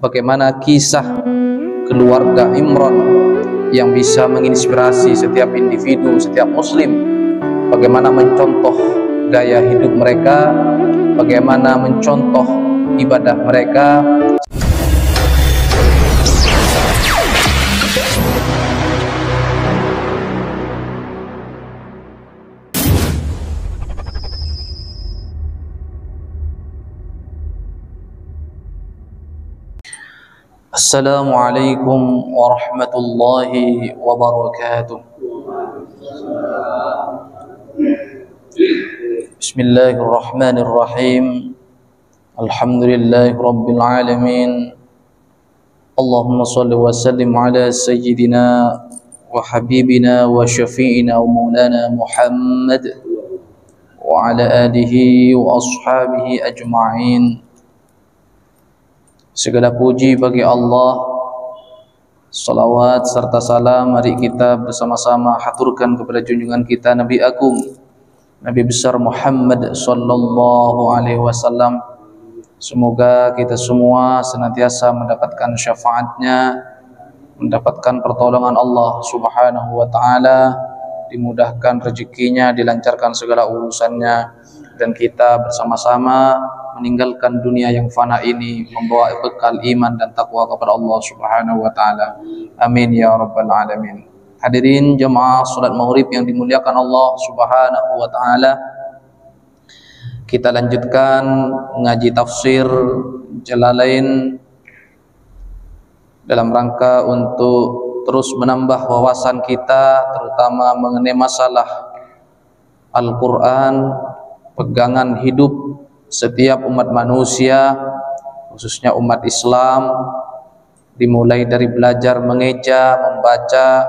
bagaimana kisah keluarga Imran yang bisa menginspirasi setiap individu, setiap muslim, bagaimana mencontoh gaya hidup mereka, bagaimana mencontoh ibadah mereka. Assalamualaikum warahmatullahi wabarakatuh. Bismillahirrahmanirrahim. Alhamdulillahi rabbil alamin. Allahumma salli wa sallim ala sayyidina wa habibina wa syafi'ina wa maulana Muhammad wa ala alihi wa ashabihi ajma'in. Segala puji bagi Allah, salawat serta salam mari kita bersama-sama haturkan kepada junjungan kita Nabi Agung, Nabi besar Muhammad sallallahu alaihi wasallam. Semoga kita semua senantiasa mendapatkan syafaatnya, mendapatkan pertolongan Allah subhanahu wa ta'ala, dimudahkan rezekinya, dilancarkan segala urusannya, dan kita bersama-sama meninggalkan dunia yang fana ini membawa bekal iman dan takwa kepada Allah subhanahu wa ta'ala. Amin ya rabbal alamin. Hadirin jemaah salat maghrib yang dimuliakan Allah subhanahu wa ta'ala, kita lanjutkan ngaji tafsir Jalalain dalam rangka untuk terus menambah wawasan kita, terutama mengenai masalah Al-Quran, pegangan hidup setiap umat manusia, khususnya umat Islam, dimulai dari belajar mengeja, membaca,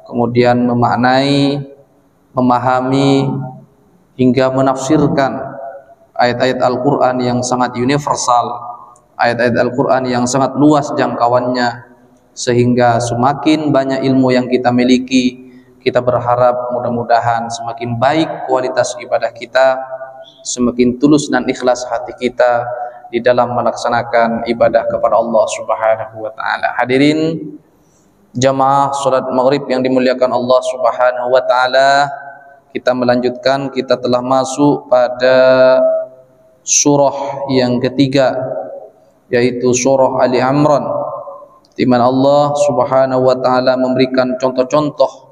kemudian memaknai, memahami, hingga menafsirkan ayat-ayat Al-Quran yang sangat universal, ayat-ayat Al-Quran yang sangat luas jangkauannya, sehingga semakin banyak ilmu yang kita miliki, kita berharap mudah-mudahan semakin baik kualitas ibadah kita, semakin tulus dan ikhlas hati kita di dalam melaksanakan ibadah kepada Allah subhanahu wa ta'ala. Hadirin jamaah salat maghrib yang dimuliakan Allah subhanahu wa ta'ala, kita melanjutkan, kita telah masuk pada surah yang ketiga, yaitu surah Ali Imran, di mana Allah subhanahu wa ta'ala memberikan contoh-contoh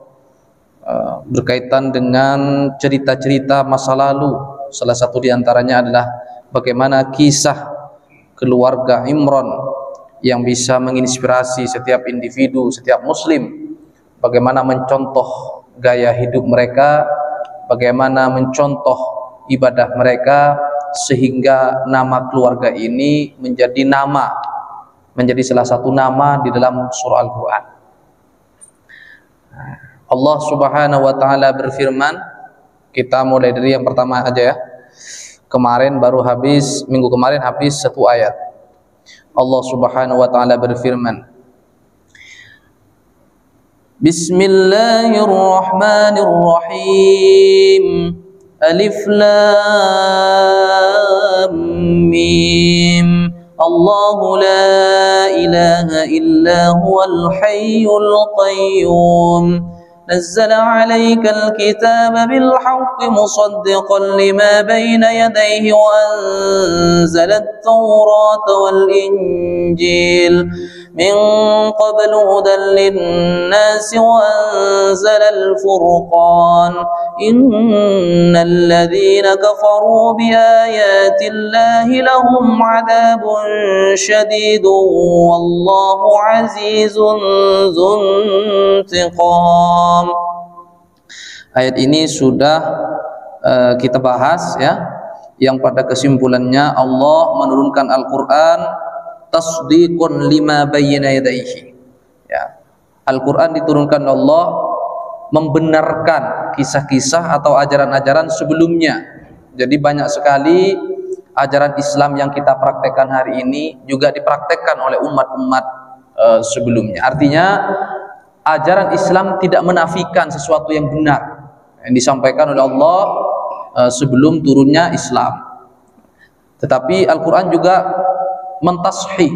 berkaitan dengan cerita-cerita masa lalu. Salah satu diantaranya adalah bagaimana kisah keluarga Imran yang bisa menginspirasi setiap individu, setiap muslim, bagaimana mencontoh gaya hidup mereka, bagaimana mencontoh ibadah mereka, sehingga nama keluarga ini menjadi salah satu nama di dalam surah Al-Quran. Allah subhanahu wa ta'ala berfirman, kita mulai dari yang pertama aja ya. Minggu kemarin habis satu ayat. Allah subhanahu wa ta'ala berfirman, Bismillahirrahmanirrahim. Alif lam mim. Allahu la ilaha illa huwal hayyul qayyum. نزل عليك الكتاب بالحق مصدقا لما بين يديه وأنزل التوراة والإنجيل من قبل هدى للناس وأنزل الفرقان إن الذين كفروا بآيات الله لهم عذاب شديد والله عزيز ذو انتقام. Ayat ini sudah kita bahas ya, yang pada kesimpulannya Allah menurunkan Al-Quran tasdiqun lima bayyana yadayhi ya. Al-Quran diturunkan Allah membenarkan kisah-kisah atau ajaran-ajaran sebelumnya. Jadi banyak sekali ajaran Islam yang kita praktekkan hari ini juga dipraktekkan oleh umat-umat sebelumnya. Artinya ajaran Islam tidak menafikan sesuatu yang benar yang disampaikan oleh Allah sebelum turunnya Islam. Tetapi Al-Quran juga mentashih,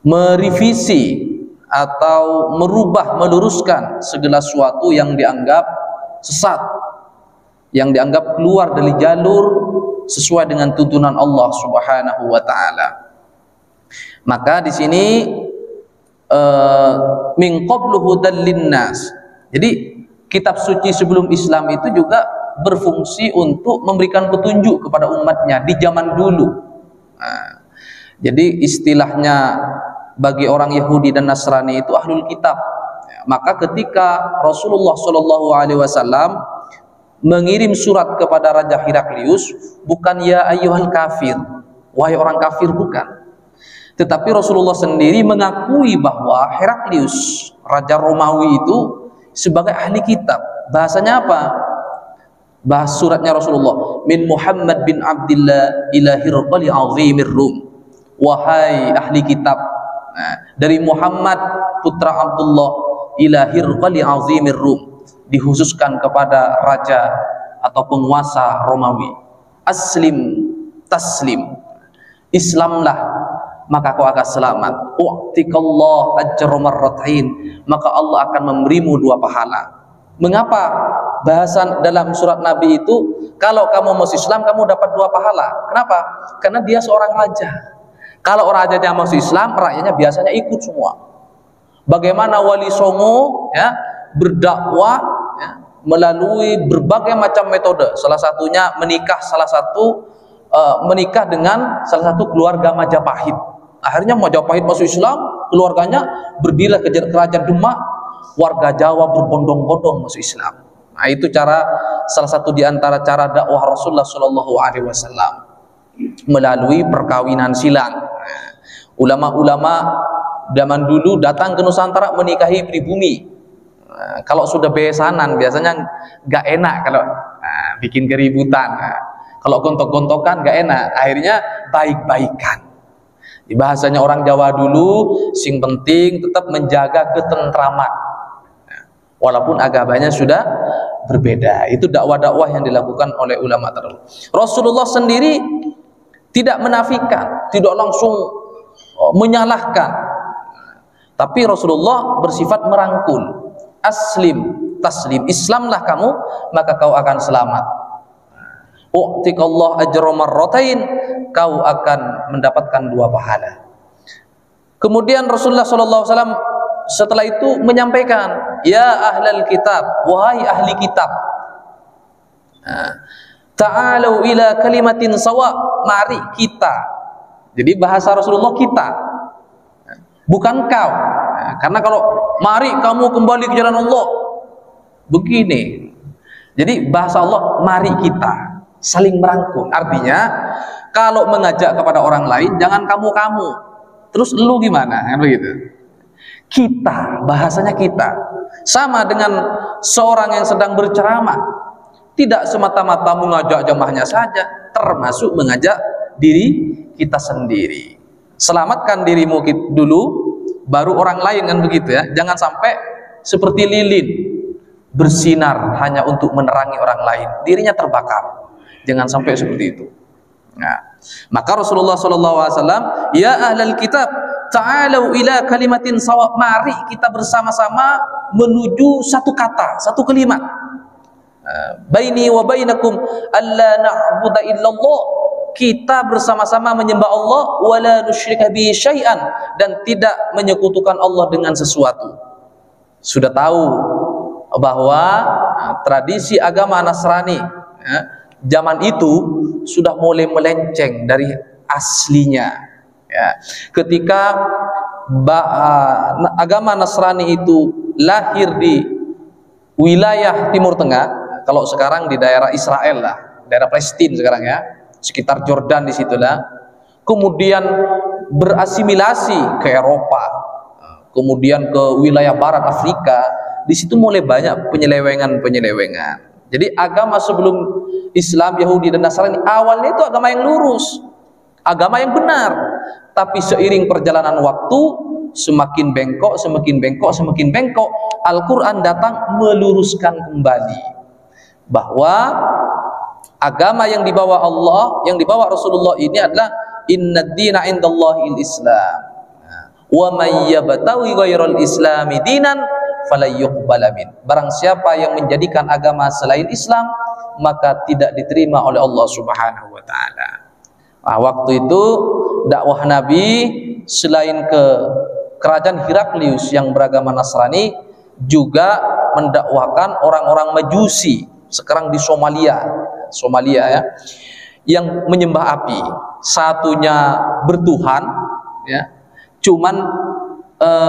merevisi atau merubah, meluruskan segala sesuatu yang dianggap sesat, yang dianggap keluar dari jalur sesuai dengan tuntunan Allah Subhanahu wa taala. Maka di sini min qablu hudal linnas. Jadi kitab suci sebelum Islam itu juga berfungsi untuk memberikan petunjuk kepada umatnya di zaman dulu. Nah, jadi istilahnya bagi orang Yahudi dan Nasrani itu ahlul kitab. Maka ketika Rasulullah SAW mengirim surat kepada Raja Heraklius, bukan ya ayyuhal kafir, wahai orang kafir, bukan. Tetapi Rasulullah sendiri mengakui bahwa Heraklius, Raja Romawi itu sebagai ahli kitab. Bahasanya apa? Bahas suratnya Rasulullah, min Muhammad bin Abdillah ila Hirqali azimir Rum. Wahai ahli kitab, nah, dari Muhammad putra Abdullah ila Hirqali azimir Rum, dikhususkan kepada raja atau penguasa Romawi. Aslim taslim, Islamlah maka kau akan selamat. U'tikallah ajra marratain, maka Allah akan memberimu 2 pahala. Mengapa bahasan dalam surat Nabi itu kalau kamu masuk Islam kamu dapat 2 pahala? Kenapa? Karena dia seorang raja. Kalau rajanya masuk Islam, rakyatnya biasanya ikut semua. Bagaimana Wali Songo ya berdakwah ya, melalui berbagai macam metode. Salah satunya menikah menikah dengan salah satu keluarga Majapahit. Akhirnya Majapahit masuk Islam, keluarganya berdirilah kerajaan Demak, warga Jawa berbondong-bondong masuk Islam. Nah, itu salah satu di antara cara dakwah Rasulullah SAW melalui perkawinan silang. Ulama-ulama zaman dulu datang ke Nusantara menikahi pribumi. Kalau sudah besanan biasanya nggak enak kalau bikin keributan. Kalau gontok-gontokan nggak enak, akhirnya baik-baikan. Di bahasanya orang Jawa dulu, sing penting tetap menjaga ketentraman. Walaupun agamanya sudah berbeda. Itu dakwah-dakwah yang dilakukan oleh ulama terdahulu. Rasulullah sendiri tidak menafikan, tidak langsung menyalahkan. Tapi Rasulullah bersifat merangkul. Aslim taslim, Islamlah kamu maka kau akan selamat. U'tikallah ajra marratain, kau akan mendapatkan 2 pahala. Kemudian Rasulullah SAW setelah itu menyampaikan, ya ahlal kitab, wahai ahli kitab, ta'alu ila kalimatin sawa, mari kita. Jadi bahasa Rasulullah kita, bukan kau. Karena kalau mari kamu kembali ke jalan Allah, begini. Jadi bahasa Allah mari kita, saling merangkul. Artinya kalau mengajak kepada orang lain jangan kamu-kamu, terus lu gimana, kan begitu. Kita, bahasanya kita. Sama dengan seorang yang sedang berceramah, tidak semata-mata mengajak jamaahnya saja, termasuk mengajak diri kita sendiri. Selamatkan dirimu dulu, baru orang lain, kan begitu ya. Jangan sampai seperti lilin bersinar hanya untuk menerangi orang lain, dirinya terbakar. Jangan sampai seperti itu. Nah, maka Rasulullah SAW, ya ahlal kitab, ta'alu ila kalimatin sawa, mari kita bersama-sama menuju satu kata, satu kalimat. Baini wa bainakum alla na'budu illallah, kita bersama-sama menyembah Allah, wala nusyrika bihi syai'an, dan tidak menyekutukan Allah dengan sesuatu. Sudah tahu bahwa tradisi agama Nasrani zaman itu sudah mulai melenceng dari aslinya ya. Ketika agama Nasrani itu lahir di wilayah Timur Tengah, kalau sekarang di daerah Israel lah, daerah Palestina sekarang ya, sekitar Jordan di situlah, kemudian berasimilasi ke Eropa, kemudian ke wilayah barat Afrika, di situ mulai banyak penyelewengan. Jadi agama sebelum Islam, Yahudi dan Nasrani awalnya itu agama yang lurus, agama yang benar. Tapi seiring perjalanan waktu semakin bengkok, Al-Quran datang meluruskan kembali bahwa agama yang dibawa Allah, yang dibawa Rasulullah ini adalah innad dina indallahil Islam. Wa may yabtaghi ghairal islami dinan falyuqbala min. Barang siapa yang menjadikan agama selain Islam, maka tidak diterima oleh Allah Subhanahu wa taala. Nah, waktu itu dakwah Nabi selain ke kerajaan Heraklius yang beragama Nasrani, juga mendakwahkan orang-orang Majusi sekarang di Somalia ya, yang menyembah api. Satunya bertuhan ya, cuman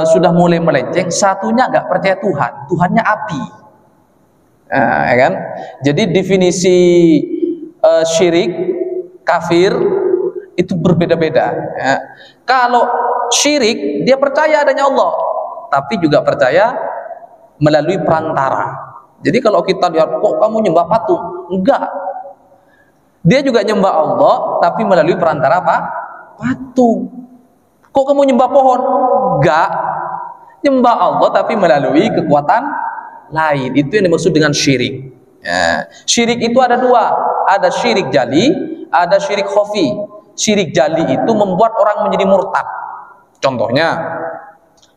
sudah mulai melenceng. Satunya nggak percaya Tuhan, Tuhannya api. Ya kan? Jadi definisi syirik kafir itu berbeda-beda ya. Kalau syirik, dia percaya adanya Allah, tapi juga percaya melalui perantara. Jadi kalau kita lihat, kok kamu nyembah patung? Enggak, dia juga nyembah Allah, tapi melalui perantara apa? Patung. Kok kamu nyembah pohon? Enggak, nyembah Allah tapi melalui kekuatan lain. Itu yang dimaksud dengan syirik ya. Syirik itu ada dua, ada syirik jali, ada syirik khafi. Syirik jali itu membuat orang menjadi murtad. Contohnya,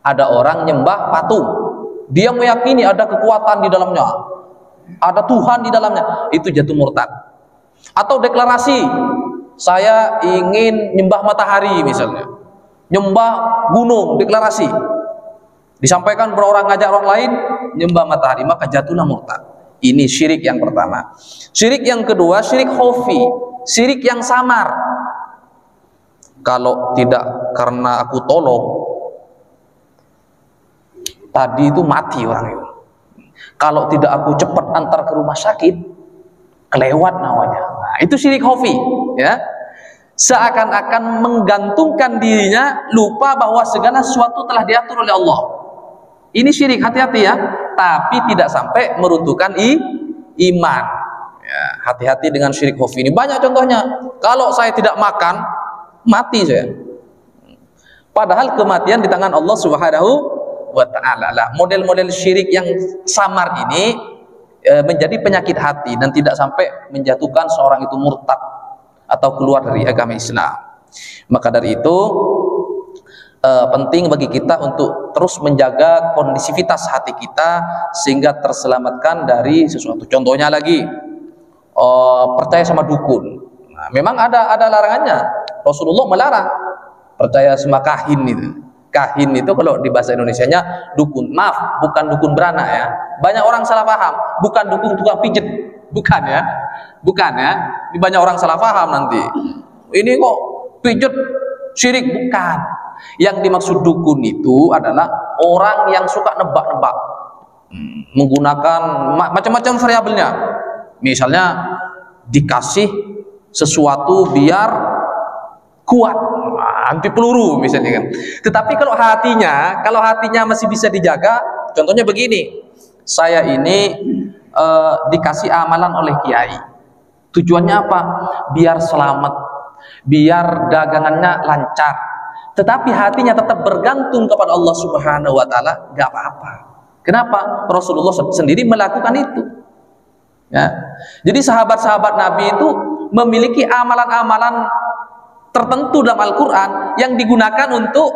ada orang nyembah patung, dia meyakini ada kekuatan di dalamnya, ada Tuhan di dalamnya, itu jatuh murtad. Atau deklarasi, saya ingin nyembah matahari misalnya, nyembah gunung, deklarasi, disampaikan kepada orang, ngajak orang lain nyembah matahari, maka jatuhlah murtad. Ini syirik yang pertama. Syirik yang kedua, syirik khafi, syirik yang samar. Kalau tidak karena aku tolong, tadi itu mati orang itu. Kalau tidak aku cepat antar ke rumah sakit, kelewat nyawanya. Nah, itu syirik khafi ya. Seakan-akan menggantungkan dirinya, lupa bahwa segala sesuatu telah diatur oleh Allah. Ini syirik, hati-hati ya. Tapi tidak sampai meruntuhkan iman ya. Hati-hati dengan syirik khafi ini. Banyak contohnya. Kalau saya tidak makan, mati saya. Padahal kematian di tangan Allah Subhanahu wa ta'ala. Model-model syirik yang samar ini menjadi penyakit hati dan tidak sampai menjatuhkan seorang itu murtad atau keluar dari agama Islam. Maka dari itu penting bagi kita untuk terus menjaga kondisivitas hati kita sehingga terselamatkan dari sesuatu. Contohnya lagi, percaya sama dukun. Nah, memang ada larangannya. Rasulullah melarang percaya sama kahin itu. Kahin itu kalau di bahasa Indonesianya dukun. Maaf, bukan dukun beranak ya. Banyak orang salah paham. Bukan dukun tukang pijet, bukan ya. Bukan ya. Banyak orang salah paham nanti. Ini kok pijet syirik, bukan. Yang dimaksud dukun itu adalah orang yang suka nebak-nebak, menggunakan macam-macam variabelnya. Misalnya dikasih sesuatu biar kuat, anti peluru misalnya kan. Tetapi kalau hatinya masih bisa dijaga, contohnya begini, saya ini dikasih amalan oleh kiai. Tujuannya apa? Biar selamat, biar dagangannya lancar. Tetapi hatinya tetap bergantung kepada Allah Subhanahu wa taala, enggak apa-apa. Kenapa? Rasulullah sendiri melakukan itu. Ya. Jadi sahabat-sahabat Nabi itu memiliki amalan-amalan tertentu dalam Al-Quran yang digunakan untuk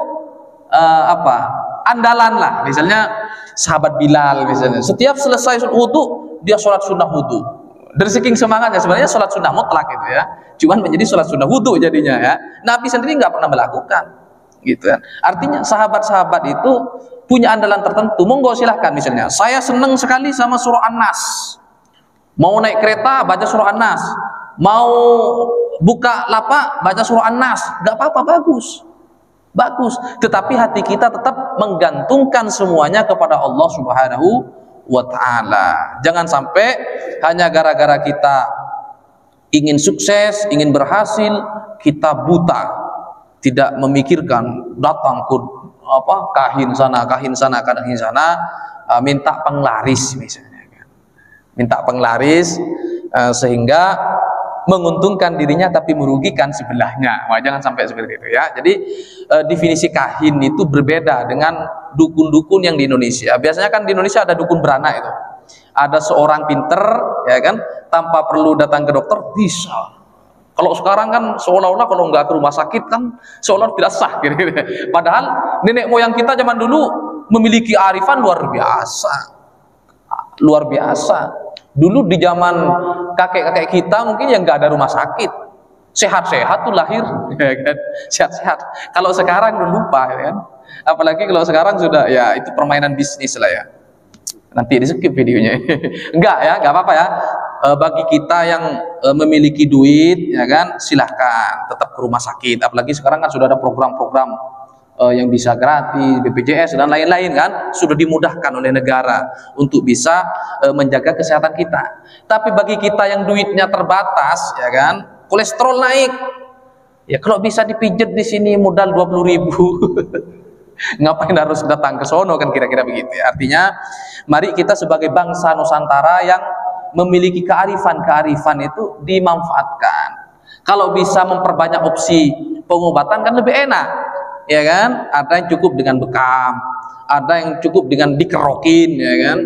andalan lah. Misalnya sahabat Bilal misalnya, setiap selesai wudu dia sholat sunnah wudu. Dari saking semangatnya, sebenarnya sholat sunnah mutlak gitu ya, cuman menjadi sholat sunnah wudu jadinya ya. Nabi sendiri nggak pernah melakukan gitu kan. Artinya sahabat-sahabat itu punya andalan tertentu. Monggo silahkan, misalnya saya seneng sekali sama surah An-Nas, mau naik kereta baca surah An-Nas, mau buka lapak baca surah An-Nas, gak apa-apa, bagus. Tetapi hati kita tetap menggantungkan semuanya kepada Allah Subhanahu wa ta'ala. Jangan sampai hanya gara-gara kita ingin sukses, ingin berhasil, kita buta, tidak memikirkan datang ke kahin sana, minta penglaris misalnya kan. Minta penglaris sehingga menguntungkan dirinya tapi merugikan sebelahnya. Wah, jangan sampai seperti itu ya. Jadi definisi kahin itu berbeda dengan dukun-dukun yang di Indonesia. Biasanya kan di Indonesia ada dukun beranak itu. Ada seorang pinter ya kan, tanpa perlu datang ke dokter bisa. Kalau sekarang kan seolah-olah kalau nggak ke rumah sakit kan seolah tidak sah gitu. Padahal nenek moyang kita zaman dulu memiliki arifan luar biasa. Luar biasa. Dulu di zaman kakek-kakek kita mungkin yang nggak ada rumah sakit. Sehat-sehat tuh lahir, ya kan? Sehat-sehat. Kalau sekarang udah lupa, ya kan? Apalagi kalau sekarang sudah, ya itu permainan bisnis lah ya. Nanti di skip videonya. Enggak ya, enggak apa-apa ya. Bagi kita yang memiliki duit, ya kan, silahkan tetap ke rumah sakit. Apalagi sekarang kan sudah ada program-program yang bisa gratis, BPJS dan lain-lain kan, sudah dimudahkan oleh negara untuk bisa menjaga kesehatan kita. Tapi bagi kita yang duitnya terbatas, ya kan, kolesterol naik, ya kalau bisa dipijat di sini modal 20.000. Ngapain harus datang ke sono kan, kira-kira begitu ya. Artinya mari kita sebagai bangsa Nusantara yang memiliki kearifan itu dimanfaatkan. Kalau bisa memperbanyak opsi pengobatan kan lebih enak, ya kan. Ada yang cukup dengan bekam, ada yang cukup dengan dikerokin, ya kan.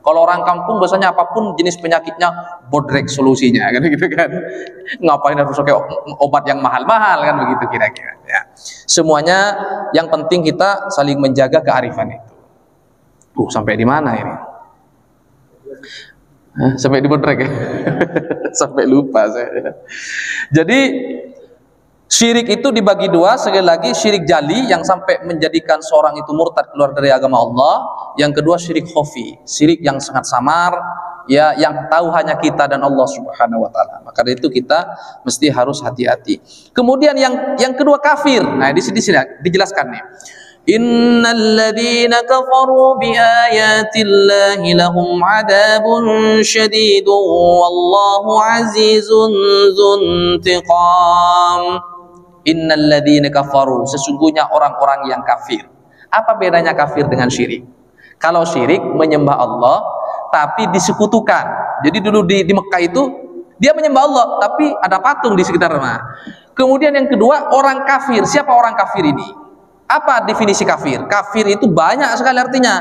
Kalau orang kampung biasanya apapun jenis penyakitnya bodrek solusinya kan, gitu kan. Ngapain harus pakai obat yang mahal-mahal kan, begitu kira-kira ya. Semuanya yang penting kita saling menjaga kearifan itu. Sampai di mana ini? Sampai di bodrek ya. Sampai lupa saya. Jadi syirik itu dibagi dua, sekali lagi syirik jali yang sampai menjadikan seorang itu murtad keluar dari agama Allah. Yang kedua syirik khafi, syirik yang sangat samar, ya, yang tahu hanya kita dan Allah Subhanahu wa taala. Maka dari itu kita mesti harus hati-hati. Kemudian yang kedua kafir. Nah, di sini dijelaskan nih. Innalladzina kafaru biayatillahi lahum adzabun syadidun wallahu azizun dzuntiqam. Innalladzina kafaru, sesungguhnya orang-orang yang kafir. Apa bedanya kafir dengan syirik? Kalau syirik menyembah Allah tapi disekutukan. Jadi dulu di Mekah itu dia menyembah Allah tapi ada patung di sekitar rumah. Kemudian yang kedua orang kafir. Siapa orang kafir ini? Apa definisi kafir? Kafir itu banyak sekali artinya.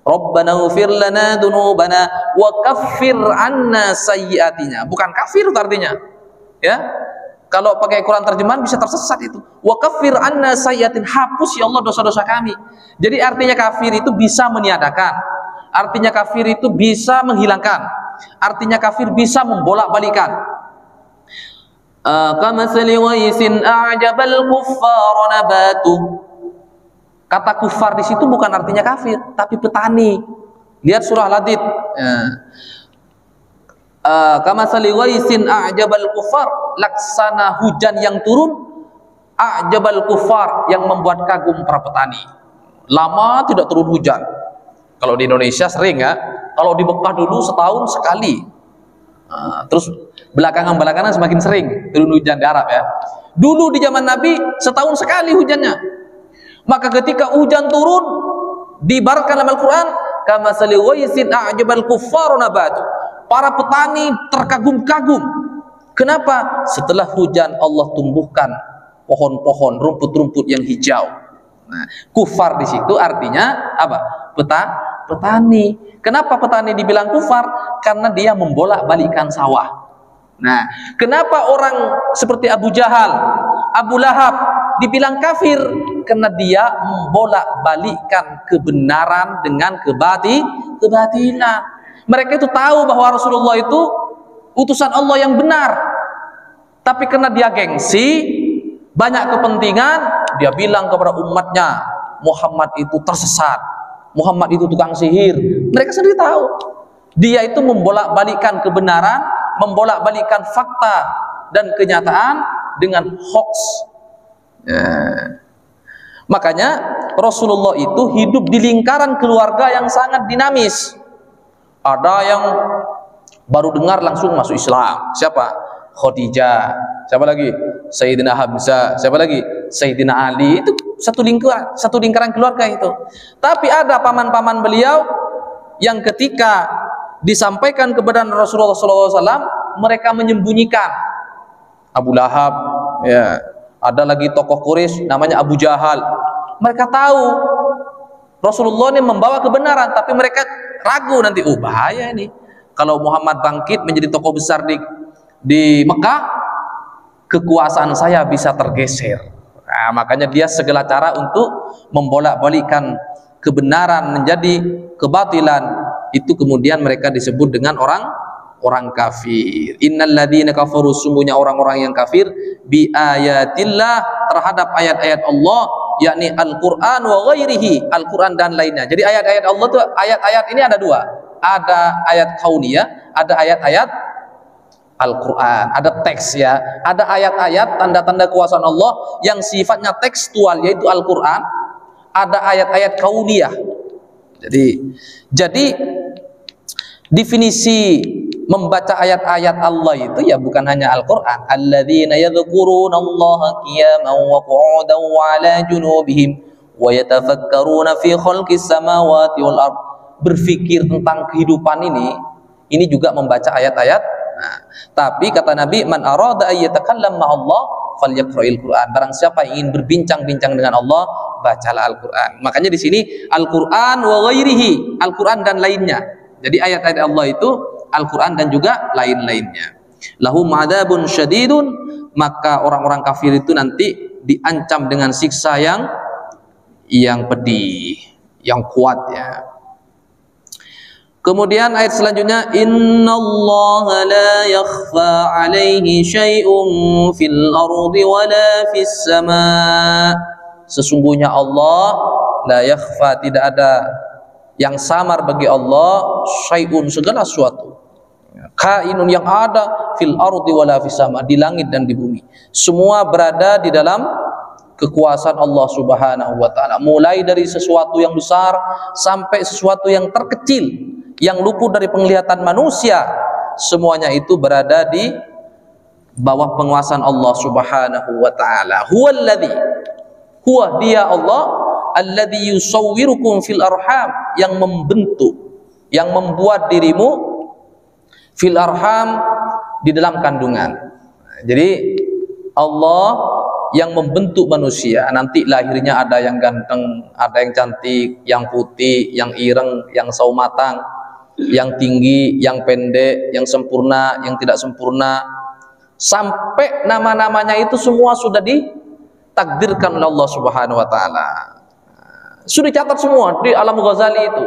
Rabbana ighfir lana dzunubana wa kaffir 'anna sayyi'atina. Bukan kafir itu artinya. Ya. Kalau pakai Quran terjemahan bisa tersesat itu. Wa kaffir 'anna sayyi'atin, hapus ya Allah dosa-dosa kami. Jadi artinya kafir itu bisa meniadakan. Artinya kafir itu bisa menghilangkan. Artinya kafir bisa membolak-balikan. Kamatsali ghaisin a'jabal kuffara nabatu. Kata kufar di situ bukan artinya kafir, tapi petani. Lihat surah Al-Hadid. Kamatsali ghaisin a'jabal kuffar, laksana hujan yang turun a'jabal kuffar, yang membuat kagum para petani. Lama tidak turun hujan. Kalau di Indonesia sering ya. Kalau di Mekah dulu setahun sekali. Terus belakangan semakin sering turun hujan di Arab ya. Dulu di zaman Nabi setahun sekali hujannya. Maka ketika hujan turun diibaratkan dalam Al-Quran kamatsali ghaisin a'jabal kuffar nabatu. Para petani terkagum-kagum. Kenapa? Setelah hujan Allah tumbuhkan pohon-pohon, rumput-rumput yang hijau. Nah, kufar di situ artinya apa? Petani. Kenapa petani dibilang kufar? Karena dia membolak-balikkan sawah. Nah, kenapa orang seperti Abu Jahal, Abu Lahab dibilang kafir? Karena dia membolak-balikkan kebenaran dengan kebatilan. Mereka itu tahu bahwa Rasulullah itu utusan Allah yang benar. Tapi karena dia gengsi, banyak kepentingan, dia bilang kepada umatnya, Muhammad itu tersesat, Muhammad itu tukang sihir. Mereka sendiri tahu. Dia itu membolak-balikkan kebenaran, membolak-balikkan fakta dan kenyataan dengan hoax. Makanya Rasulullah itu hidup di lingkaran keluarga yang sangat dinamis. Ada yang baru dengar langsung masuk Islam. Siapa? Khadijah. Siapa lagi? Sayyidina Hamzah. Siapa lagi? Sayyidina Ali. Itu satu lingkaran keluarga itu. Tapi ada paman-paman beliau yang ketika disampaikan kepada Rasulullah SAW, mereka menyembunyikan. Abu Lahab, ya. Ada lagi tokoh Quraisy namanya Abu Jahal. Mereka tahu Rasulullah ini membawa kebenaran, tapi mereka ragu nanti, bahaya ini. Kalau Muhammad bangkit menjadi tokoh besar di Mekah, kekuasaan saya bisa tergeser. Nah, makanya dia segala cara untuk membolak-balikkan kebenaran menjadi kebatilan. Itu kemudian mereka disebut dengan orang kafir. Innal ladzina kafaru, sungguhnya orang-orang yang kafir bi ayatillah, terhadap ayat-ayat Allah, yakni Al-Qur'an wa ghairihi, Al-Qur'an dan lainnya. Jadi ayat-ayat Allah itu, ayat-ayat ini ada dua. Ada ayat kauniyah, ada ayat-ayat Al-Quran, ada teks ya, ada ayat-ayat tanda-tanda kekuasaan Allah yang sifatnya tekstual yaitu Al-Quran, ada ayat-ayat kauniyah. Jadi definisi membaca ayat-ayat Allah itu ya bukan hanya Al-Quran. Alladzina yadhkurunallaha qiyaman wa qu'udan wa 'ala junubihim wa yatafakkaruna fi khalqis samawati wal ardh. Berpikir tentang kehidupan ini juga membaca ayat-ayat. Nah, tapi kata Nabi, man arada ayyatakallam ma'allah falyaqra'il Qur'an. Barang siapa yang ingin berbincang-bincang dengan Allah, bacalah Al-Qur'an. Makanya di sini Al-Qur'an wa ghairihi, Al-Qur'an dan lainnya. Jadi ayat-ayat Allah itu Al-Qur'an dan juga lain-lainnya. Lahum adzabun syadidun, maka orang-orang kafir itu nanti diancam dengan siksa yang pedih, yang kuat ya. Kemudian ayat selanjutnya, innallaha la yakhfa 'alaihi syai'un fil ardi wala fis sama'. Sesungguhnya Allah la yakhfa, tidak ada yang samar bagi Allah, syai'un, segala sesuatu, kainun, yang ada, fil ardi wala fis sama', di langit dan di bumi. Semua berada di dalam kekuasaan Allah Subhanahu wa taala, mulai dari sesuatu yang besar sampai sesuatu yang terkecil yang luput dari penglihatan manusia, semuanya itu berada di bawah penguasaan Allah Subhanahu wa taala. Huwallazi, huwa, dia Allah, alladzi yusawwirukum fil arham, yang membentuk, yang membuat dirimu fil arham, di dalam kandungan. Jadi Allah yang membentuk manusia, nanti lahirnya ada yang ganteng, ada yang cantik, yang putih, yang ireng, yang sawo matang, yang tinggi, yang pendek, yang sempurna, yang tidak sempurna, sampai nama-namanya itu semua sudah ditakdirkan oleh Allah Subhanahu wa taala. Sudah dicatat semua di Alam Ghazali itu.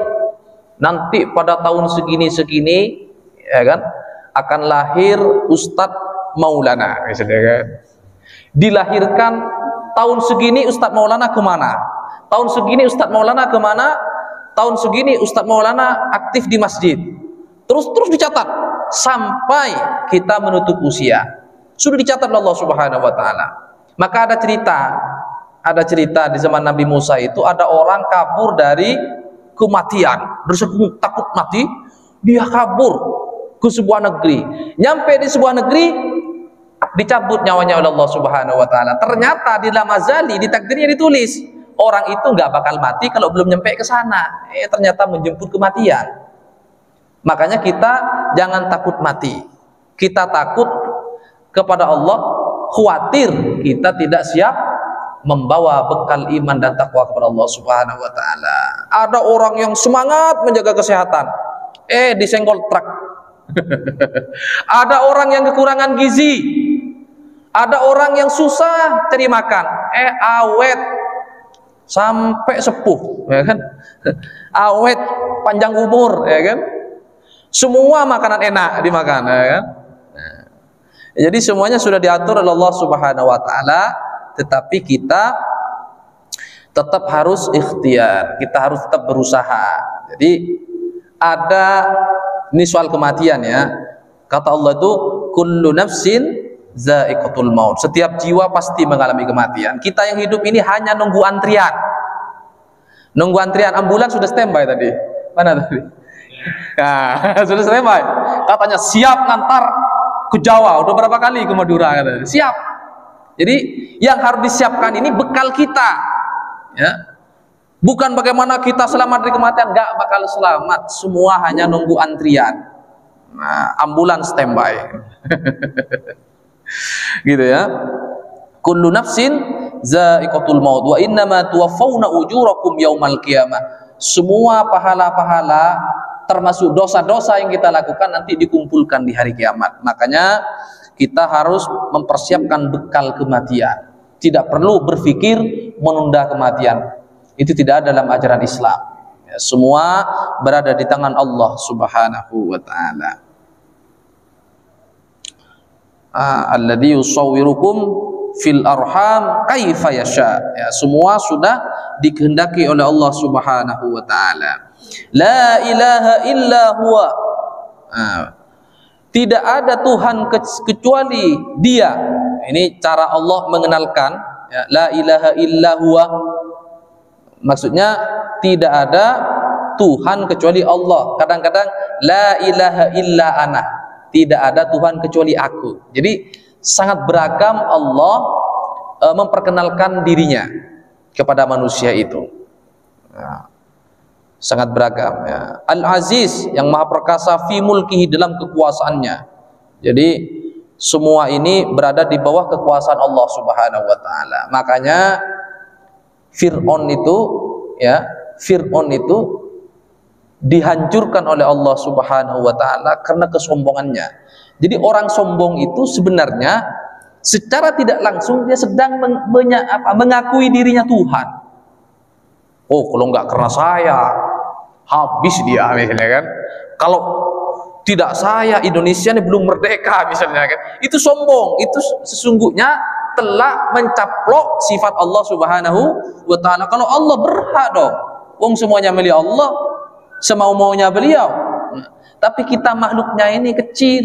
Nanti pada tahun segini-segini ya kan akan lahir Ustadz Maulana, misalnya kan. Dilahirkan tahun segini Ustadz Maulana kemana? Tahun segini Ustadz Maulana kemana? Tahun segini Ustadz Maulana aktif di masjid. Terus dicatat sampai kita menutup usia. Sudah dicatat oleh Allah Subhanahu wa taala. Maka ada cerita di zaman Nabi Musa itu, ada orang kabur dari kematian, takut mati, dia kabur ke sebuah negeri. Nyampe di sebuah negeri, dicabut nyawanya oleh Allah Subhanahu wa taala. Ternyata di dalam azali, di takdirnya ditulis, orang itu nggak bakal mati kalau belum nyampe ke sana. Ternyata menjemput kematian. Makanya kita jangan takut mati. Kita takut kepada Allah, khawatir kita tidak siap membawa bekal iman dan takwa kepada Allah Subhanahu wa taala. Ada orang yang semangat menjaga kesehatan, disenggol truk. Ada orang yang kekurangan gizi. Ada orang yang susah cari makan, awet sampai sepuh, ya kan? Awet panjang umur, ya kan? Semua makanan enak dimakan, ya kan? Nah, jadi semuanya sudah diatur oleh Allah Subhanahu wa taala, tetapi kita tetap harus ikhtiar, kita harus tetap berusaha. Jadi ada, ini soal kematian ya. Kata Allah itu kullu nafsin za'iqatul maut. Setiap jiwa pasti mengalami kematian. Kita yang hidup ini hanya nunggu antrian. Nunggu antrian ambulans sudah standby tadi. Mana tadi? Nah, sudah standby. Katanya siap ngantar ke Jawa. Udah berapa kali ke Madura katanya. Siap. Jadi yang harus disiapkan ini bekal kita. Ya. Bukan bagaimana kita selamat dari kematian, enggak bakal selamat. Semua hanya nunggu antrian. Nah, ambulans standby. Gitu ya. Kullu nafsin za'iqatul maut wa innama tuwaffawna ujurakum yaumal qiyamah. Semua pahala-pahala termasuk dosa-dosa yang kita lakukan nanti dikumpulkan di hari kiamat. Makanya kita harus mempersiapkan bekal kematian. Tidak perlu berpikir menunda kematian. Itu tidak ada dalam ajaran Islam. Ya, semua berada di tangan Allah Subhanahu wa taala. Alladzi yusawwirukum fil arham kaifa yasha. Ya, semua sudah dikehendaki oleh Allah Subhanahu wa taala. La ilaha illa huwa. Tidak ada Tuhan kecuali Dia. Ini cara Allah mengenalkan, ya, la ilaha illa huwa. Maksudnya tidak ada Tuhan kecuali Allah. Kadang-kadang la ilaha illa ana. Tidak ada Tuhan kecuali aku. Jadi sangat beragam Allah memperkenalkan dirinya kepada manusia itu. Nah, sangat beragam, ya. Al-Aziz, yang maha perkasa, fi mulkihi, dalam kekuasaannya. Jadi semua ini berada di bawah kekuasaan Allah Subhanahu wa taala. Makanya Fir'aun itu, ya, Fir'aun itu dihancurkan oleh Allah Subhanahu wa taala karena kesombongannya. Jadi orang sombong itu sebenarnya secara tidak langsung dia sedang mengakui dirinya Tuhan. Oh, kalau enggak karena saya habis dia, misalnya kan. Kalau tidak saya, Indonesia ini belum merdeka, misalnya kan. Itu sombong, itu sesungguhnya telah mencaplok sifat Allah Subhanahu wa taala. Kalau Allah berhak dong, wong semuanya milik Allah, semau-maunya beliau. Tapi kita makhluknya ini kecil,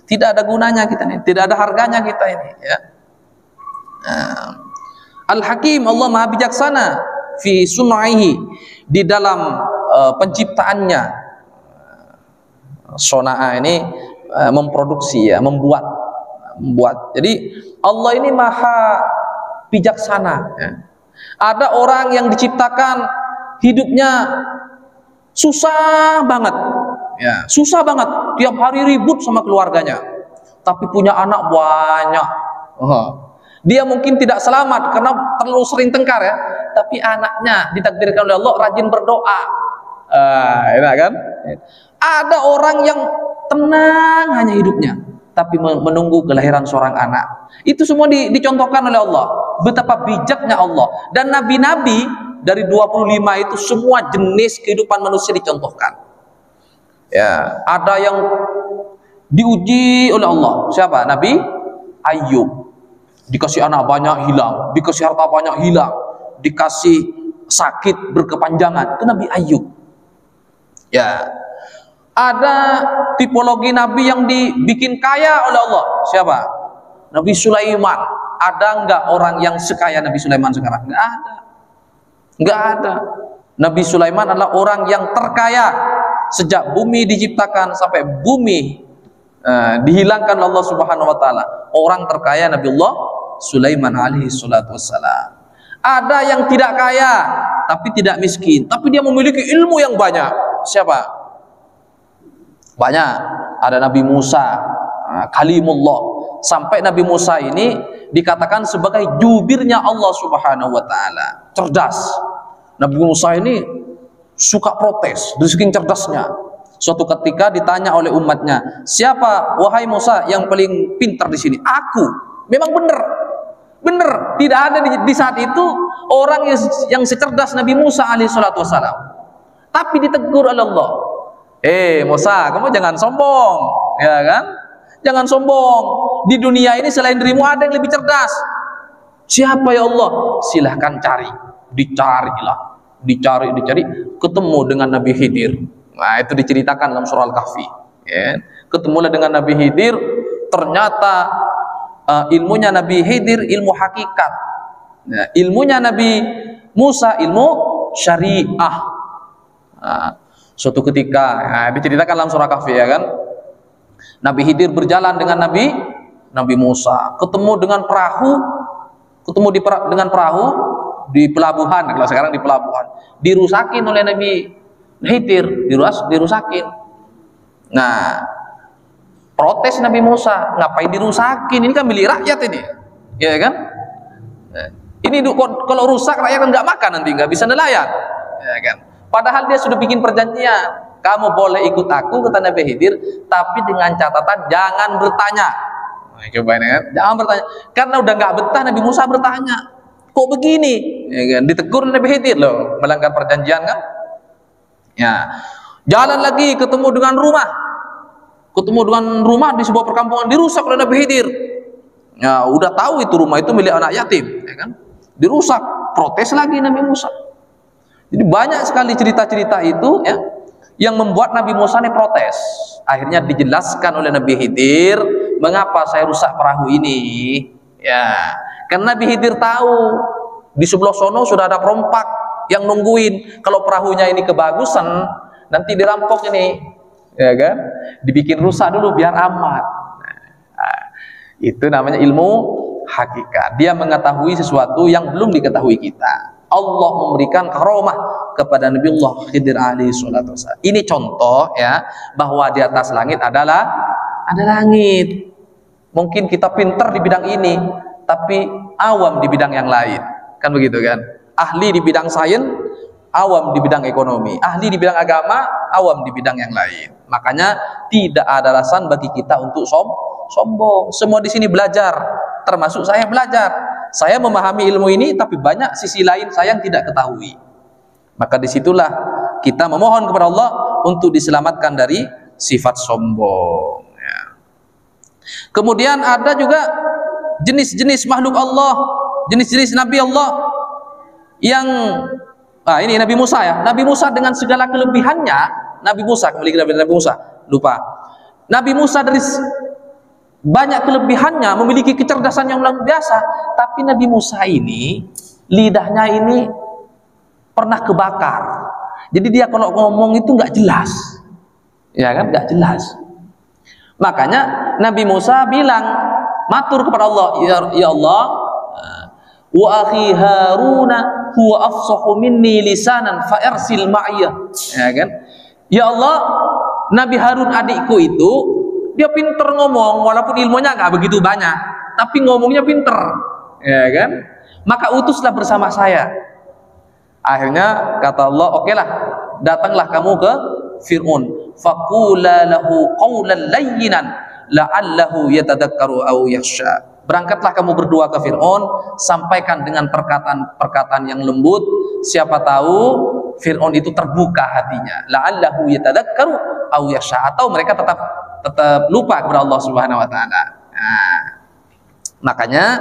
tidak ada gunanya kita ini, tidak ada harganya kita ini, ya. Al-Hakim, Allah maha bijaksana fi sunaihi, di dalam penciptaannya. Sona'a ini memproduksi, ya, membuat. Jadi Allah ini maha bijaksana, ya. Ada orang yang diciptakan hidupnya susah banget, ya, susah banget, tiap hari ribut sama keluarganya, tapi punya anak banyak. Dia mungkin tidak selamat karena terlalu sering tengkar, ya, tapi anaknya ditakdirkan oleh Allah rajin berdoa. Enak kan? Ada orang yang tenang hanya hidupnya, tapi menunggu kelahiran seorang anak. Itu semua dicontohkan oleh Allah. Betapa bijaknya Allah. Dan nabi-nabi dari 25 itu semua jenis kehidupan manusia dicontohkan. Ya, ada yang diuji oleh Allah. Siapa? Nabi Ayub. Dikasih anak banyak hilang, dikasih harta banyak hilang, dikasih sakit berkepanjangan. Itu Nabi Ayub. Ya. Ada tipologi nabi yang dibikin kaya oleh Allah. Siapa? Nabi Sulaiman. Ada enggak orang yang sekaya Nabi Sulaiman sekarang? Enggak ada. Enggak ada. Nabi Sulaiman adalah orang yang terkaya sejak bumi diciptakan sampai bumi dihilangkan oleh Allah Subhanahu wa taala. Orang terkaya Nabiullah Sulaiman alaihi salatu wassalam. Ada yang tidak kaya tapi tidak miskin, tapi dia memiliki ilmu yang banyak. Siapa? Banyak. Ada Nabi Musa, kalimullah. Sampai Nabi Musa ini dikatakan sebagai jubirnya Allah Subhanahu wa taala. Cerdas. Nabi Musa ini suka protes dari saking cerdasnya. Suatu ketika ditanya oleh umatnya, "Siapa wahai Musa yang paling pintar di sini?" "Aku." Memang benar. Benar, tidak ada di saat itu orang yang secerdas Nabi Musa alaihissalatu wassalam. Tapi ditegur oleh Allah. Musa, kamu jangan sombong, ya kan? Jangan sombong. Di dunia ini selain dirimu ada yang lebih cerdas. Siapa ya Allah? Silahkan cari. Dicari, ketemu dengan Nabi Khidir. Nah, itu diceritakan dalam surah Al-Kahfi. Ya. Ketemulah dengan Nabi Khidir. Ternyata ilmunya Nabi Khidir ilmu hakikat. Nah, ilmunya Nabi Musa ilmu syariah. Nah, suatu ketika, diceritakan dalam surah Kahfi, ya kan, Nabi Khidir berjalan dengan Nabi Musa, ketemu dengan perahu di pelabuhan. Kalau sekarang di pelabuhan dirusakin oleh Nabi Khidir, dirusakin. Nah, protes Nabi Musa, ngapain dirusakin, ini kan milik rakyat ini, ya kan. Nah, ini kalau rusak rakyat kan nggak makan, nanti nggak bisa nelayan, ya kan. Padahal dia sudah bikin perjanjian, kamu boleh ikut aku, kata Nabi Khidir, tapi dengan catatan jangan bertanya. Nah, coba ini kan, jangan bertanya, karena udah nggak betah Nabi Musa bertanya, kok begini, ya kan? Ditegur Nabi Khidir, loh melanggar perjanjian kan. Ya, jalan lagi ketemu dengan rumah di sebuah perkampungan dirusak oleh Nabi Khidir. Ya, udah tahu itu rumah itu milik anak yatim, ya kan? Dirusak, protes lagi Nabi Musa. Jadi banyak sekali cerita-cerita itu ya yang membuat Nabi Musa ini protes. Akhirnya dijelaskan oleh Nabi Khidir, mengapa saya rusak perahu ini? Ya, karena Nabi Khidir tahu di sebelah sono sudah ada perompak yang nungguin. Kalau perahunya ini kebagusan, nanti dirampok ini, ya kan? Dibikin rusak dulu biar aman. Nah, itu namanya ilmu hakikat. Dia mengetahui sesuatu yang belum diketahui kita. Allah memberikan karamah kepada Nabiullah Khidir alaihi salatu wasallam. Ini contoh ya bahwa di atas langit ada langit. Mungkin kita pintar di bidang ini, tapi awam di bidang yang lain. Kan begitu kan? Ahli di bidang sains, awam di bidang ekonomi. Ahli di bidang agama, awam di bidang yang lain. Makanya tidak ada alasan bagi kita untuk sombong. Semua di sini belajar, termasuk saya belajar. Saya memahami ilmu ini, tapi banyak sisi lain saya yang tidak ketahui. Maka disitulah kita memohon kepada Allah untuk diselamatkan dari sifat sombong. Ya. Kemudian ada juga jenis-jenis makhluk Allah, jenis-jenis Nabi Allah yang ini Nabi Musa ya. Nabi Musa dengan segala kelebihannya, Nabi Musa kembali ke Nabi Musa, lupa. Nabi Musa dari banyak kelebihannya, memiliki kecerdasan yang luar biasa, tapi Nabi Musa ini lidahnya ini pernah kebakar. Jadi dia kalau ngomong itu nggak jelas, ya kan, nggak jelas. Makanya Nabi Musa bilang, matur kepada Allah, ya Allah, wa akhi Haruna huwa afsahu minni lisanan fa arsil ma'iyah, ya kan. Ya Allah, Nabi Harun adikku itu dia pinter ngomong, walaupun ilmunya nggak begitu banyak, tapi ngomongnya pinter, ya kan? Maka utuslah bersama saya. Akhirnya kata Allah, oke lah, datanglah kamu ke Fir'aun. Faqula lahu qawlan layyinan la'allahu yatadakkaru aw yakhsha. Berangkatlah kamu berdua ke Fir'aun, sampaikan dengan perkataan yang lembut. Siapa tahu Fir'aun itu terbuka hatinya. La'allahu yatadakkaru aw yakhsha, atau mereka tetap lupa kepada Allah Subhanahu wa taala. Nah, makanya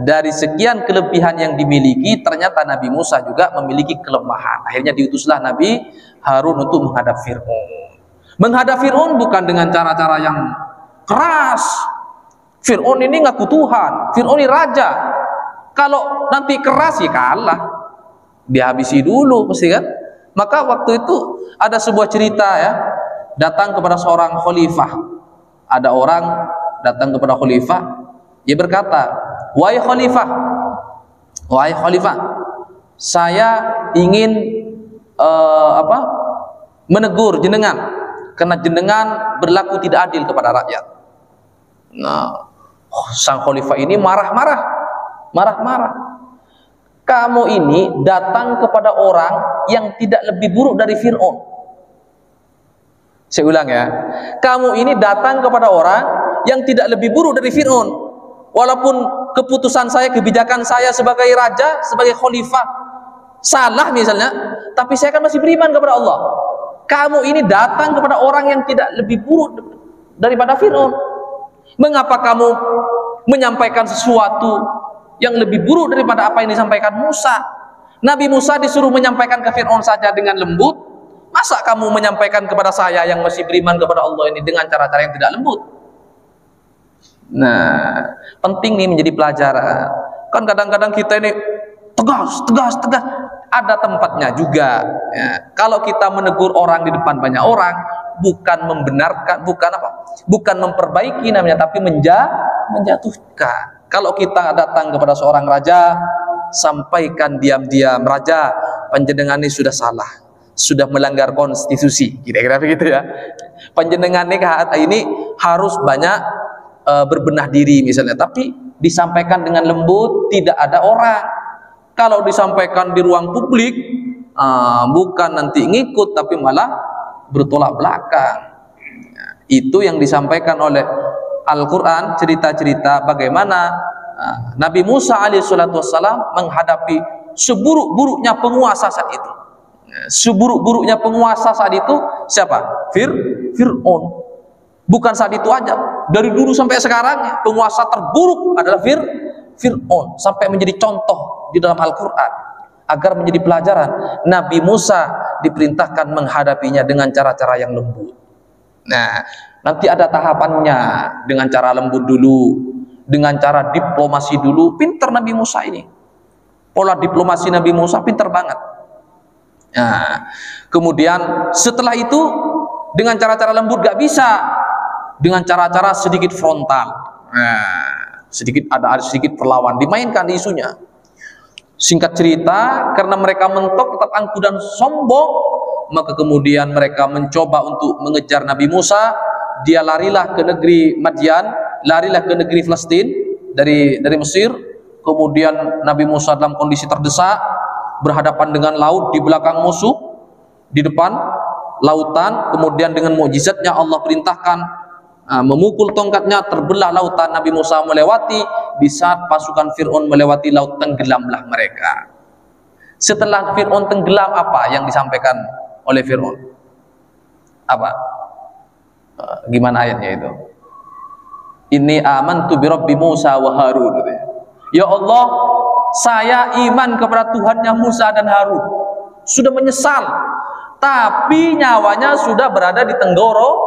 dari sekian kelebihan yang dimiliki, ternyata Nabi Musa juga memiliki kelemahan. Akhirnya diutuslah Nabi Harun untuk menghadap Fir'aun. Menghadap Fir'aun bukan dengan cara-cara yang keras. Fir'aun ini ngaku Tuhan, Fir'aun ini raja. Kalau nanti keras ya kalah, dihabisi dulu mesti kan. Maka waktu itu ada sebuah cerita ya, datang kepada seorang khalifah. Ada orang datang kepada khalifah, dia berkata, wahai khalifah, saya ingin menegur jenengan karena jenengan berlaku tidak adil kepada rakyat. Nah, sang khalifah ini marah-marah. Kamu ini datang kepada orang yang tidak lebih buruk dari Fir'aun. Saya ulang ya, kamu ini datang kepada orang yang tidak lebih buruk dari Fir'aun. Walaupun keputusan saya, kebijakan saya sebagai raja, sebagai khalifah salah misalnya, tapi saya kan masih beriman kepada Allah. Kamu ini datang kepada orang yang tidak lebih buruk daripada Fir'aun. Mengapa kamu menyampaikan sesuatu yang lebih buruk daripada apa yang disampaikan Musa? Nabi Musa disuruh menyampaikan ke Fir'aun saja dengan lembut. Masa kamu menyampaikan kepada saya yang masih beriman kepada Allah ini dengan cara-cara yang tidak lembut? Nah, penting nih menjadi pelajaran. Kan kadang-kadang kita ini tegas. Ada tempatnya juga. Ya. Kalau kita menegur orang di depan banyak orang, bukan membenarkan, bukan memperbaiki namanya, tapi menjatuhkan. Kalau kita datang kepada seorang raja, sampaikan diam-diam, raja, panjenengan ini sudah salah, sudah melanggar konstitusi, kira-kira begitu ya. Panjenengan ini harus banyak berbenah diri misalnya, tapi disampaikan dengan lembut, tidak ada orang. Kalau disampaikan di ruang publik, bukan nanti ngikut, tapi malah bertolak belakang. Itu yang disampaikan oleh Al-Quran, cerita-cerita bagaimana Nabi Musa alaihissalam menghadapi seburuk-buruknya penguasa saat itu. Seburuk-buruknya penguasa saat itu siapa? Fir'aun. Bukan saat itu aja, dari dulu sampai sekarang penguasa terburuk adalah Fir'aun, sampai menjadi contoh di dalam Al-Quran agar menjadi pelajaran. Nabi Musa diperintahkan menghadapinya dengan cara-cara yang lembut. Nah, nanti ada tahapannya, dengan cara lembut dulu, dengan cara diplomasi dulu. Pinter Nabi Musa ini, pola diplomasi Nabi Musa pinter banget. Nah, kemudian setelah itu dengan cara-cara lembut gak bisa, dengan cara-cara sedikit frontal. Nah, ada sedikit perlawan, dimainkan isunya. Singkat cerita, karena mereka mentok tetap angkuh dan sombong, maka kemudian mereka mencoba untuk mengejar Nabi Musa. Dia larilah ke negeri Madian, larilah ke negeri Palestina dari Mesir. Kemudian Nabi Musa dalam kondisi terdesak, berhadapan dengan laut, di belakang musuh, di depan lautan. Kemudian dengan mukjizatnya Allah perintahkan memukul tongkatnya, terbelah lautan. Nabi Musa melewati. Di saat pasukan Fir'aun melewati laut, tenggelamlah mereka. Setelah Fir'aun tenggelam, apa yang disampaikan oleh Fir'aun? Apa? Gimana ayatnya itu? Inni amantu bi Rabbi Musa wa Harun. Ya Allah, saya iman kepada Tuhannya Musa dan Harun. Sudah menyesal, tapi nyawanya sudah berada di tenggorok.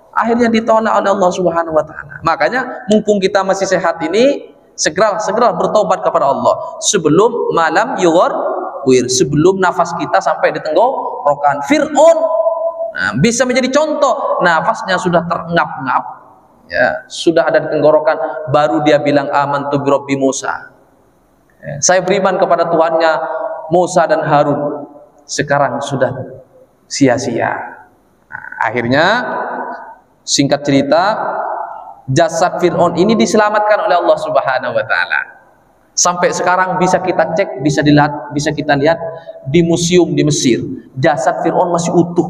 Akhirnya ditolak oleh Allah Subhanahu wa taala. Makanya mumpung kita masih sehat ini, segera bertobat kepada Allah sebelum malam yughir, sebelum nafas kita sampai di tenggorokan. Fir'aun bisa menjadi contoh, nafasnya sudah terengap-engap, ya, sudah ada di tenggorokan, baru dia bilang amantu bi Rabbi Musa. Saya beriman kepada Tuhannya Musa dan Harun. Sekarang sudah sia-sia. Akhirnya singkat cerita, jasad Fir'aun ini diselamatkan oleh Allah Subhanahu wa taala. Sampai sekarang bisa kita cek, bisa dilihat, bisa kita lihat di museum di Mesir. Jasad Fir'aun masih utuh.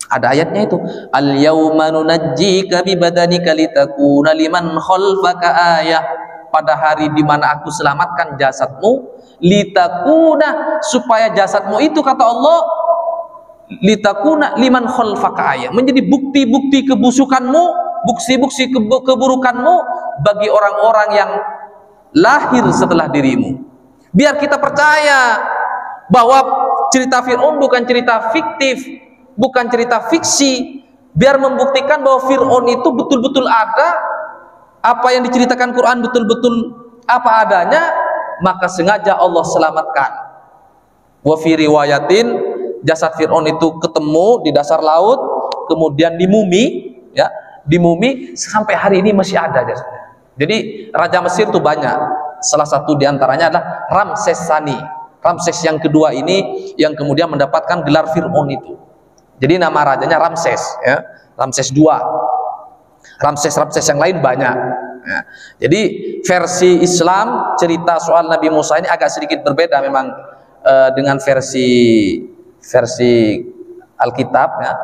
Ada ayatnya itu, al-yauma nunajjika bi badanika litakuna liman khalfaka ayah. Pada hari di mana aku selamatkan jasadmu, litakuna, supaya jasadmu itu, kata Allah, litakuna liman khalfaka ayah, menjadi bukti-bukti kebusukanmu, bukti-bukti keburukanmu bagi orang-orang yang lahir setelah dirimu. Biar kita percaya bahwa cerita Fir'aun bukan cerita fiktif, bukan cerita fiksi. Biar membuktikan bahwa Fir'aun itu betul-betul ada, apa yang diceritakan Quran betul-betul apa adanya, maka sengaja Allah selamatkan. Wa fi riwayatin, jasad Fir'aun itu ketemu di dasar laut, kemudian dimumi, ya, dimumi sampai hari ini masih ada jasadnya. Jadi Raja Mesir itu banyak, salah satu diantaranya adalah Ramses Tsani. Ramses yang kedua ini yang kemudian mendapatkan gelar Fir'aun itu. Jadi nama rajanya Ramses, ya, Ramses II. Ramses yang lain banyak. Ya. Jadi versi Islam cerita soal Nabi Musa ini agak sedikit berbeda memang dengan versi Alkitab, ya.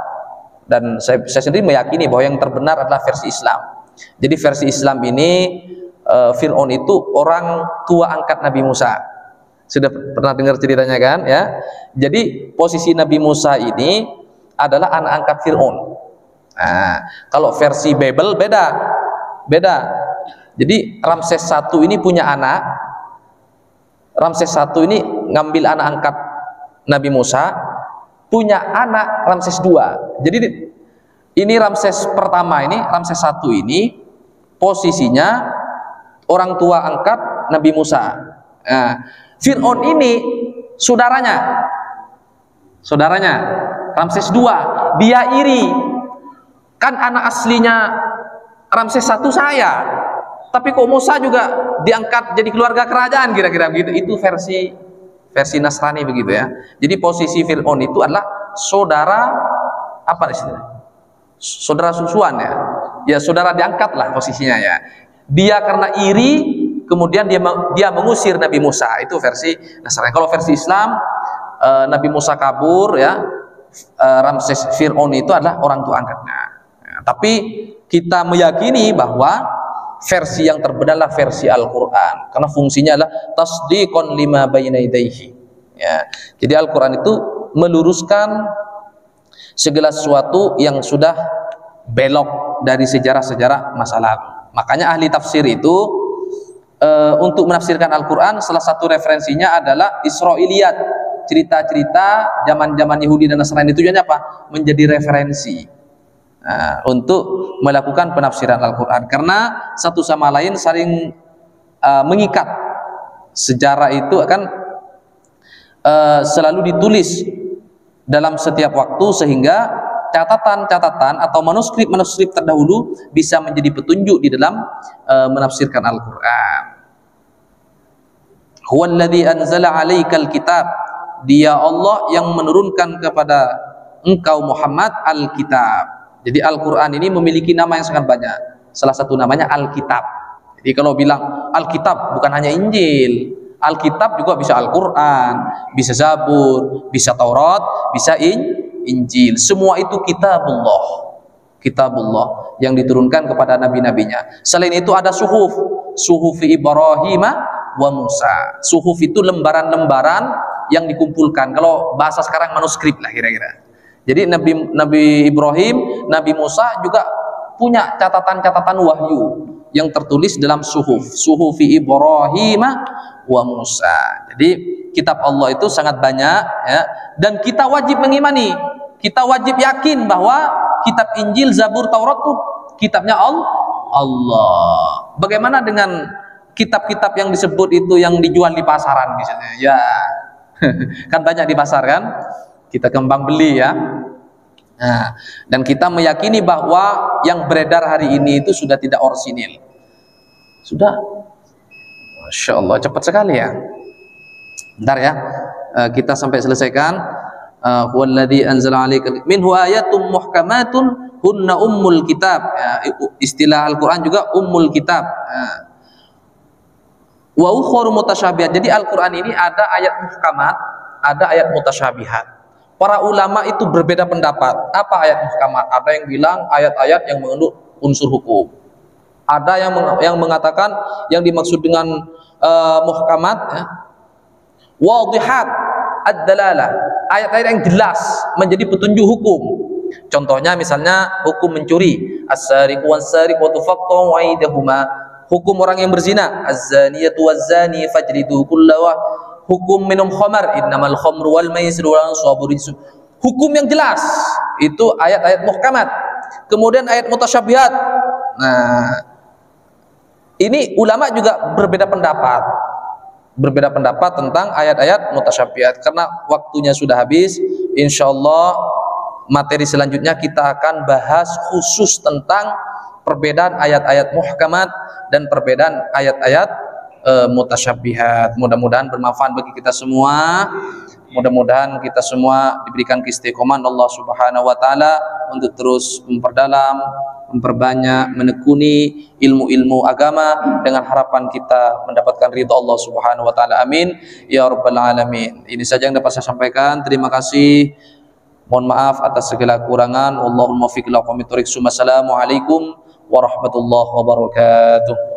Dan saya sendiri meyakini bahwa yang terbenar adalah versi Islam. Jadi versi Islam ini Fir'aun itu orang tua angkat Nabi Musa. Sudah pernah dengar ceritanya kan, ya? Jadi posisi Nabi Musa ini adalah anak angkat Fir'aun. Nah, kalau versi Bible beda. Jadi Ramses I ini punya anak. Ramses I ini ngambil anak angkat Nabi Musa, punya anak Ramses II. Jadi ini Ramses pertama ini, Ramses I ini posisinya orang tua angkat Nabi Musa. Nah, Fir'aun ini saudaranya Ramses II. Dia iri, kan anak aslinya Ramses I saya, tapi kok Musa juga diangkat jadi keluarga kerajaan, kira-kira begitu. Itu versi Nasrani begitu, ya. Jadi posisi Fir'aun itu adalah saudara, apa istilahnya, saudara susuan, ya. Ya saudara diangkat lah posisinya, ya. Dia karena iri, kemudian dia mengusir Nabi Musa. Itu versi Nasrani. Kalau versi Islam, Nabi Musa kabur, ya. Ramses Fir'aun itu adalah orang tua angkatnya. Nah, tapi kita meyakini bahwa versi yang terbenar adalah versi Al-Quran, karena fungsinya adalah tasdiqon lima bayna yadayhi. Ya, jadi Al-Quran itu meluruskan segala sesuatu yang sudah belok dari sejarah-sejarah masa lalu. Makanya ahli tafsir itu untuk menafsirkan Al-Quran, salah satu referensinya adalah Israiliyat, cerita-cerita zaman-zaman Yahudi dan Nasrani. Tujuannya apa? Menjadi referensi untuk melakukan penafsiran Al-Quran, karena satu sama lain saling mengikat. Sejarah itu akan selalu ditulis dalam setiap waktu, sehingga catatan-catatan atau manuskrip-manuskrip terdahulu bisa menjadi petunjuk di dalam menafsirkan Al-Quran. Huwallazi anzala 'alaikal kitab, Dia Allah yang menurunkan kepada engkau Muhammad Al-Kitab. Jadi Al-Quran ini memiliki nama yang sangat banyak. Salah satu namanya Al-Kitab. Jadi kalau bilang Al-Kitab bukan hanya Injil, Alkitab juga bisa Al-Quran, bisa Zabur, bisa Taurat, bisa Injil. Semua itu kitabullah, kitabullah yang diturunkan kepada nabi-nabinya. Selain itu ada suhufi Ibrahim wa Musa. Suhuf itu lembaran-lembaran yang dikumpulkan. Kalau bahasa sekarang manuskrip lah kira-kira. Jadi Nabi Ibrahim, Nabi Musa juga punya catatan-catatan wahyu yang tertulis dalam suhufi Ibrahim wa Musa. Jadi kitab Allah itu sangat banyak, ya, dan kita wajib mengimani, kita wajib yakin bahwa kitab Injil, Zabur, Taurat itu kitabnya Allah. Bagaimana dengan kitab-kitab yang disebut itu yang dijual di pasaran misalnya? Ya, kan banyak di pasar kan, kita kembang beli ya. Nah, dan kita meyakini bahwa yang beredar hari ini itu sudah tidak orisinil. Sudah, Masya Allah, cepat sekali ya. Bentar ya, kita sampai selesaikan. Huwallazi anzala 'alaikal minhu ayatum muhkamatun hunna ummul kitab. Istilah Al-Quran juga ummul kitab. Wa ukhra mutasyabihat. Jadi Al-Quran ini ada ayat muhkamat, ada ayat mutasyabihat. Para ulama itu berbeda pendapat. Apa ayat muhkamat? Ada yang bilang ayat-ayat yang mengandung unsur hukum. Ada yang mengatakan yang dimaksud dengan muhkamat, ya, wadihat ad-dalalah, ayat-ayat yang jelas menjadi petunjuk hukum. Contohnya misalnya hukum mencuri, as-sariqu was-sariqu wa tufaqqu aydahuma, hukum orang yang berzina, az-zaniyatu waz-zani fajlidu kullawa, hukum minum khamar, innamal khamru wal maisiru wal ansabu rijsun. Hukum yang jelas itu ayat-ayat muhkamat. Kemudian ayat mutasyabihat. Nah, ini ulama juga berbeda pendapat tentang ayat-ayat mutasyabihat. Karena waktunya sudah habis, insyaallah materi selanjutnya kita akan bahas khusus tentang perbedaan ayat-ayat muhkamat dan perbedaan ayat-ayat mutasyabihat. Mudah-mudahan bermanfaat bagi kita semua. Mudah-mudahan kita semua diberikan keistiqomahan Allah Subhanahu wa taala untuk terus memperdalam, memperbanyak, menekuni ilmu-ilmu agama dengan harapan kita mendapatkan ridha Allah Subhanahu wa taala. Amin ya rabbal alamin. Ini saja yang dapat saya sampaikan. Terima kasih. Mohon maaf atas segala kekurangan. Wallahul muwaffiq ila aqwamit thoriq. Wassalamualaikum warahmatullahi wabarakatuh.